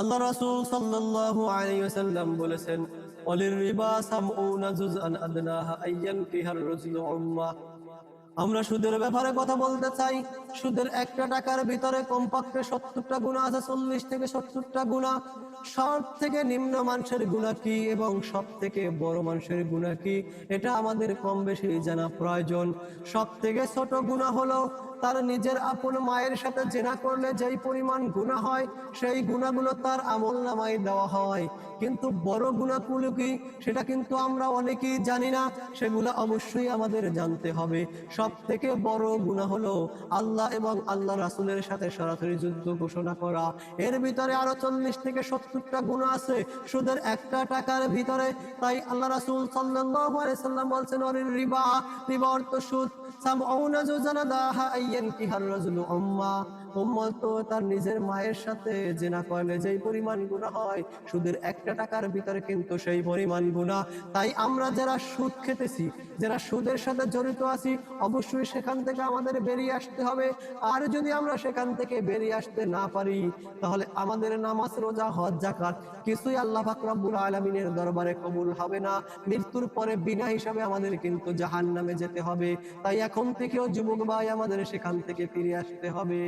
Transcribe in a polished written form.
আল্লাহ রাসূল সাল্লাল্লাহু আলাইহি ওয়াসাল্লাম বলেছেন, ওয়ালির রিবা সামউনা জুজআন আদনাহা আইয়ান কিহার রাজুলু উম্মাহ। আমরা সুদের ব্যাপারে কথা বলতে চাই। সুদের একটা টাকার ভিতরে কমপক্ষে 70টা গুনাহ আছে, 40 থেকে 70টা গুনাহ। সব থেকে নিম্ন মানুষের গুনাহ কি এবং সব থেকে বড় মানুষের গুনাহ কি, এটা আমাদের কম বেশি জানা প্রয়োজন। সব থেকে ছোট গুনাহ হলো তার নিজের আপন মায়ের সাথে জেনা করলে যেই পরিমাণ গুনাহ হয়, সেই গুনাহগুলো তার আমলনামায় দেওয়া হয়। কিন্তু বড় গুনাহগুলো কি, সেটা কিন্তু আমরা অনেকেই জানি না। সেগুলো অবশ্যই আমাদের জানতে হবে। সব থেকে বড় গুনাহ হলো আল্লাহ এবং আল্লাহ রাসূলের সাথে সরাসরি যুদ্ধ ঘোষণা করা। এর ভিতরে আরো 40 থেকে 70টা গুনাহ আছে সুদের একটা টাকার ভিতরে। তাই আল্লাহ রাসূল সাল্লাল্লাহু আলাইহি সাল্লাম বলছেন, রিবা, রিবা অর্থ সুদ, সামউনা জুজানা দাহা আইয়ান কিহার রাজুলু উম্মা। উম্মত তো তার নিজের মায়ের সাথে জিনা করলে যেই পরিমাণ গুনাহ হয়, সুদের একটা টাকার ভিতরে কিন্তু সেই পরিমাণ গুনাহ। তাই আমরা যারা সুদ খেতেছি, যারা সুদের সাথে জড়িত আছি, অবশ্যই সেখান থেকে আমাদের বেরিয়ে আসতে হবে। আর যদি আমরা সেখান থেকে বেরিয়ে আসতে না পারি, তাহলে আমাদের নামাজ, রোজা, হজ, যাকাত কিছুই আল্লাহ পাক রব্বুল আলামিনের দরবারে কবুল হবে না। মৃত্যুর পরে বিনা হিসাবে আমাদের কিন্তু জাহান্নামে যেতে হবে। তাই এখন থেকেও যুবক ভাই, আমাদের সেখান থেকে ফিরে আসতে হবে।